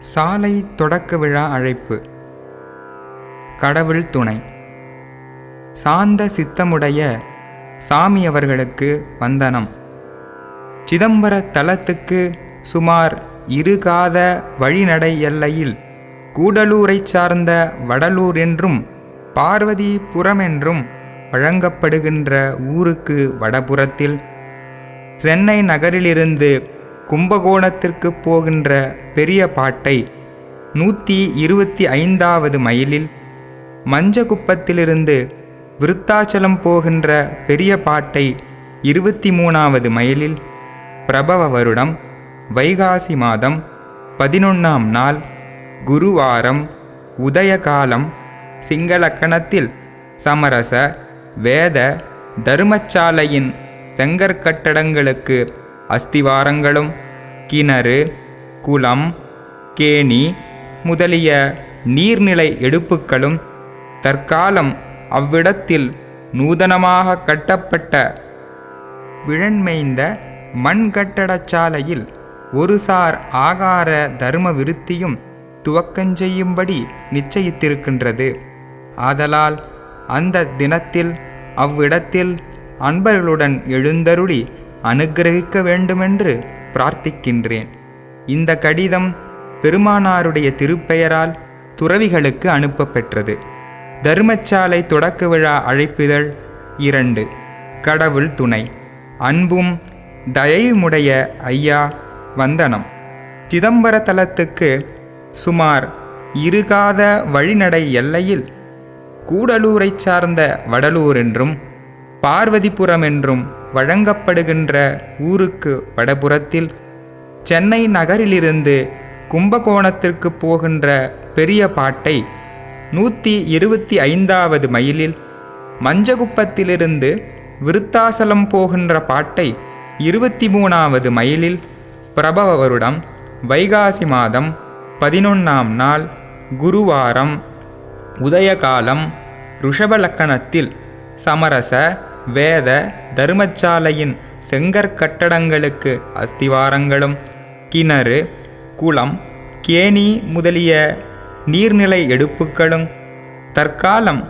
சாலை தொடக்க விழா அழைப்பு. கடவுள் துணை. சாந்த சித்தமுடைய சாமி அவர்களுக்கு வந்தனம். சிதம்பர தலத்துக்கு சுமார் 2 காத வழிநடை எல்லையில் கூடலூரைச் சார்ந்த வடலூர் என்றும் பார்வதிபுரம் என்றும் வழங்கப்படுகின்ற ஊருக்கு வடபுறத்தில் சென்னை நகரிலிருந்து கும்பகோணத்திற்கு போகின்ற பெரிய பாட்டை 125வது மைலில், மஞ்சகுப்பத்திலிருந்து விருத்தாச்சலம் போகின்ற பெரிய பாட்டை 23வது மைலில், பிரபவ வருடம் வைகாசி மாதம் 11ஆம் நாள் குருவாரம் உதயகாலம் சிங்களக்கணத்தில் சமரச வேத தருமச்சாலையின் செங்கற்கட்டடங்களுக்கு அஸ்திவாரங்களும் கிணறு, குளம், கேணி முதலிய நீர்நிலை எடுப்புக்களும் தற்காலம் அவ்விடத்தில் நூதனமாக கட்டப்பட்ட விழன்மேய்ந்த மண் கட்டடச்சாலையில் ஒருசார் ஆகார தர்ம விருத்தியும் துவக்கஞ்செய்யும்படி நிச்சயித்திருக்கின்றது. ஆதலால் அந்த தினத்தில் அவ்விடத்தில் அன்பர்களுடன் எழுந்தருளி அனுக்கிரகிக்க வேண்டுமென்று பிரார்த்திக்கின்றேன். இந்த கடிதம் பெருமானாருடைய திருப்பெயரால் துறவிகளுக்கு அனுப்பப்பெற்றது. தர்மச்சாலை தொடக்க விழா அழைப்பிதழ் 2. கடவுள் துணை. அன்பும் தயையுமுடைய ஐயா, வந்தனம். சிதம்பர தலத்துக்கு சுமார் 2 காத வழிநடை எல்லையில் கூடலூரைச் சார்ந்த வடலூர் என்றும் பார்வதிபுரம் என்றும் வழங்கப்படுகின்ற ஊருக்கு வடபுறத்தில் சென்னை நகரிலிருந்து கும்பகோணத்திற்கு போகின்ற பெரிய பாட்டை 125வது மைலில், மஞ்சகுப்பத்திலிருந்து விருத்தாசலம் போகின்ற பாட்டை 23வது மைலில், பிரபவ வருடம் வைகாசி மாதம் 11ஆம் நாள் குருவாரம் உதயகாலம் ருஷபலக்கணத்தில் சமரச வேத தருமச்சாலையின் செங்கற்கட்டடங்களுக்கு அஸ்திவாரங்களும் கிணறு, குளம், கேணி முதலிய நீர்நிலை எடுப்புக்களும் தற்காலம்